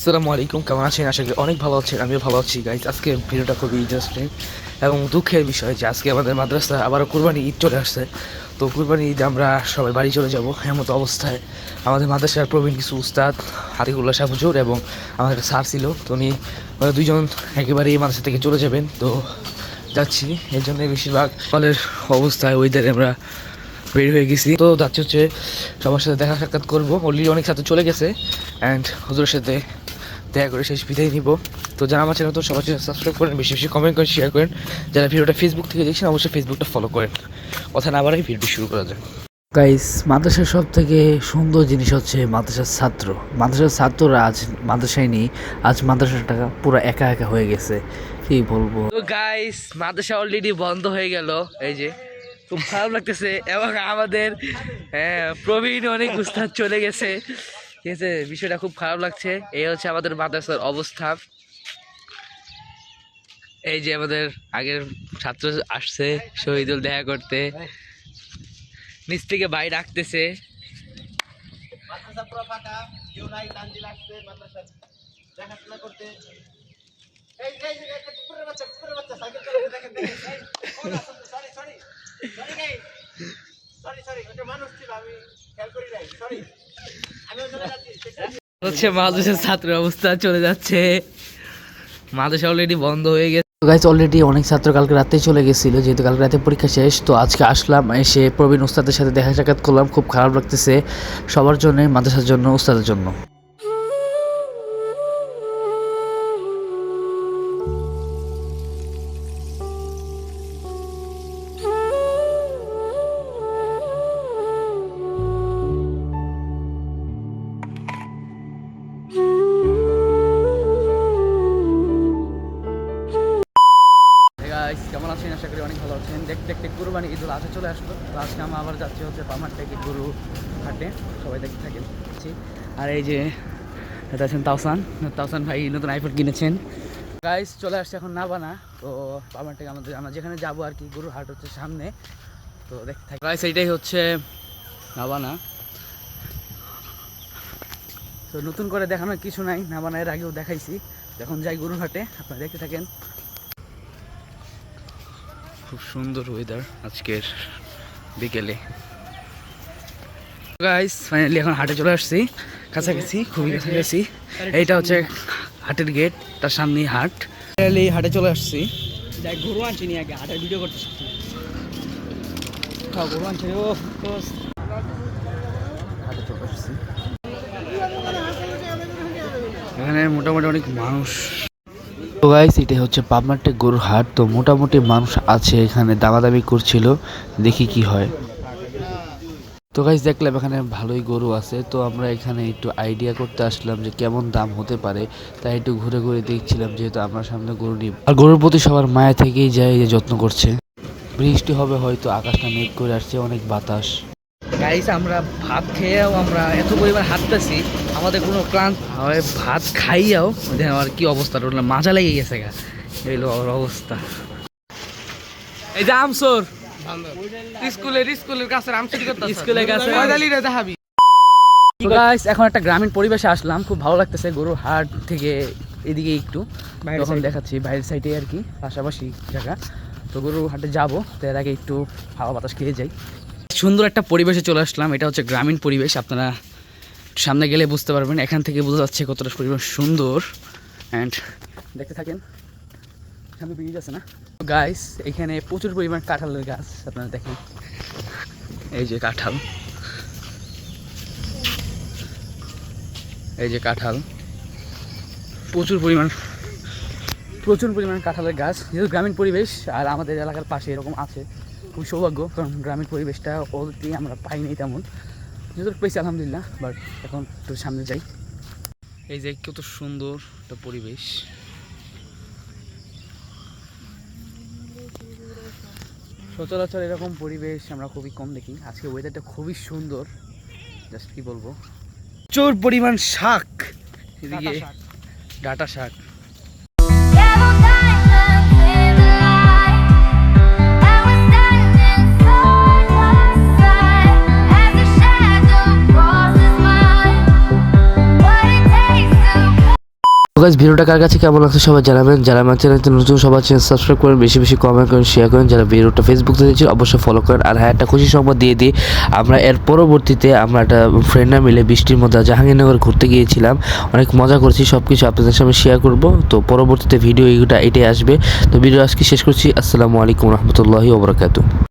আসসালামু আলাইকুম, কেমন আছেন? আশা করি অনেক ভালো আছেন। আমিও ভালো আছি গাইজ। আজকে ভিডিওটা খুবই ইন্টারেস্টিং এবং দুঃখের বিষয় যে আজকে আমাদের মাদ্রাসায় আবারও কুরবানি ঈদ চলে আসছে। তো কুরবানি ঈদে আমরা সবাই বাড়ি চলে যাব। এমতো অবস্থায় আমাদের মাদ্রাসার প্রবীণ কিছু উস্তাদ আতিকুল্লাহ সাহেব হুজুর এবং আমাদের স্যার ছিল, তো উনি দুইজন একেবারে এই মাদ্রাসা থেকে চলে যাবেন। তো যাচ্ছি, এর জন্য বেশিরভাগ ফলের অবস্থায় ওইদারে আমরা বের হয়ে গেছি। তো যাচ্ছি হচ্ছে সবার সাথে দেখা সাক্ষাৎ করবো। অলরেডি অনেক সাথে চলে গেছে অ্যান্ড হুজুরের সাথে দেখা করে শেষ বিদায় নিব। তো যারা আমার চ্যানেল তো সবার সাথে সাবস্ক্রাইব করেন, বেশি বেশি কমেন্ট করেন, শেয়ার করেন। যারা ভিডিওটা ফেসবুক থেকে দেখছেন অবশ্যই ফেসবুকটা ফলো করেন। কথা না বাড়াই ভিডিও শুরু করা যায়। গাইস, মাদ্রাসার সব থেকে সুন্দর জিনিস হচ্ছে মাদ্রাসার ছাত্র। মাদ্রাসার ছাত্ররা আজ মাদ্রাসায় নেই, আজ মাদ্রাসাটা পুরো একা একা হয়ে গেছে, কি বলবো। তো গাইস, মাদ্রাসা অলরেডি বন্ধ হয়ে গেল, এই যে খুব খারাপ লাগতেছে। এবং আমাদের প্রবীণ অনেক উস্তাদ চলে গেছে, ঠিক আছে, বিষয়টা খুব খারাপ লাগছে। এই হচ্ছে আমাদের মাদ্রাসার অবস্থা। এই যে আমাদের আগের ছাত্র আসছে শহীদুল দেখা করতে, নিচ থেকে ভাই ডাকতেছে। হচ্ছে মাদ্রাসার ছাত্র অবস্থা চলে যাচ্ছে, মাদ্রাসা অলরেডি বন্ধ হয়ে গেছে। গাইজ, অলরেডি অনেক ছাত্র কালকে রাতেই চলে গেছিল, যেহেতু কালকে রাতে পরীক্ষা শেষ। তো আজকে আসলাম, এসে প্রবীণ উস্তাদের সাথে দেখা সাক্ষাৎ করলাম। খুব খারাপ লাগতেছে সবার জন্য, মাদ্রাসার জন্য, উস্তাদের জন্য। কেমন আছেন? আশা করি অনেক ভালো আছেন। দেখতে দেখতে কুরবানি ঈদুল আজহা চলে আসলো। তো আজকে আমরা আবার যাচ্ছি হচ্ছে পামার থেকে গরু হাটে, সবাই দেখতে থাকেন। আর এই যে এটা আছেন তাওসান ভাই, নতুন আইফোন কিনেছেন। গাইস, চলে আসছে এখন নাবানা। তো পামার থেকে আমরা যেখানে যাবো আর কি, গরুর হাট হচ্ছে সামনে। তো দেখতে থাকি গাইস, এইটাই হচ্ছে নাবানা। তো নতুন করে দেখানোর কিছু নাই, নাবানা এর আগেও দেখাইছি। এখন যাই গরুর হাটে, আপনারা দেখতে থাকেন। খুব সুন্দর ওয়েদার আজকের বিকেলে। গাইস, ফাইনালি এখন হাটে চলে আসছি, কাছাকাছি, খুবই কাছাকাছি। এইটা হচ্ছে হাটের গেট, তার সামনেই হাট। ফাইনালি হাটে চলে আসছি। যাই গরু আনছি নি, আগে হাটের ভিডিও করতে গরু আনছি। হাটে চলে আসছি, এখানে মোটামুটি অনেক মানুষ। তো গাইস, এটা হচ্ছে পাবনাটে গরুর হাট। তো মোটামুটি মানুষ আছে এখানে, দামাদামি করছিল, দেখি কি হয়। তো গাইস, দেখলাম এখানে ভালোই গরু আছে। তো আমরা এখানে একটু আইডিয়া করতে আসলাম যে কেমন দাম হতে পারে, তাই একটু ঘুরে ঘুরে দেখছিলাম, যেহেতু আমরা সামনে গরু নিব। আর গরুর প্রতি সবার মায়া থেকেই যায়, যে যত্ন করছে। বৃষ্টি হবে হয়তো, আকাশটা মেঘ করে আসছে, অনেক বাতাস। গাইস, আমরা ভাত খেয়েও আমরা এত পরিমাণ হাঁটতেছি, আমাদের কোনো ক্লান্ত হয়। ভাত খাইয়াও আমার কি অবস্থা, মাজা লেগে গেছে গা, এই হলো অবস্থা। এই যে আমসোর স্কুলের কাছে স্কুলের কাছে দেখাবি। গাইস, এখন একটা গ্রামীণ পরিবেশে আসলাম, খুব ভালো লাগতেছে। গরুর হাট থেকে এদিকে একটু তখন দেখাচ্ছি, বাইরের সাইডে আর কি, পাশাপাশি জায়গা। তো গরুর হাটে যাবো, তো এর আগে একটু হাওয়া বাতাস খেয়ে যাই। সুন্দর একটা পরিবেশে চলে আসলাম, এটা হচ্ছে গ্রামীণ পরিবেশ। আপনারা সামনে গেলে বুঝতে পারবেন, এখান থেকে বোঝা যাচ্ছে কতটা পরিবেশ সুন্দর। অ্যান্ড দেখতে থাকেন, সামনে ব্রিজ আছে না গাইস, এখানে প্রচুর পরিমাণ কাঁঠালের গাছ, আপনারা দেখেন, এই যে কাঁঠাল, এই যে কাঁঠাল, প্রচুর পরিমাণ কাঁঠালের গাছ। যেহেতু গ্রামীণ পরিবেশ আর আমাদের এলাকার পাশে এরকম আছে, খুব সৌভাগ্য, কারণ গ্রামীণ পরিবেশটা ওদের আমরা পাইনি তেমন, যেহেতু পেয়েছি আলহামদুলিল্লাহ। বাট এখন একটু সামনে যাই। এই যে কত সুন্দর একটা পরিবেশ, সচরাচর এরকম পরিবেশ আমরা খুবই কম দেখি। আজকে ওয়েদারটা খুবই সুন্দর, জাস্ট কি বলবো, প্রচুর পরিমাণ শাক, এদিকে ডাঁটা শাক। তো গাইস ভিডিওটা কার কাছে কেমন লাগছে সবাই জানাবেন, যারা আমার চ্যানেলতে নতুন সবাই চ্যানেল সাবস্ক্রাইব করেন, বেশি বেশি কমেন্ট করেন, শেয়ার করেন, যারা ভিডিওটা ফেসবুক থেকে দেখছেন অবশ্যই ফলো করেন। আর হ্যাঁ, একটা খুশি সংবাদ দিয়ে দিই, আমরা এর পরবর্তীতে আমরা একটা ফ্রেন্ডরা মিলে বৃষ্টির মধ্যে জাহাঙ্গীরনগর ঘুরতে গিয়েছিলাম, অনেক মজা করেছি, সব কিছু আপনাদের সামনে শেয়ার করব। তো পরবর্তীতে ভিডিও এটাই আসবে। তো ভিডিও আজকে শেষ করছি। আসসালামু আলাইকুম রহমতুল্লাহি ওয়া বারাকাতুহু।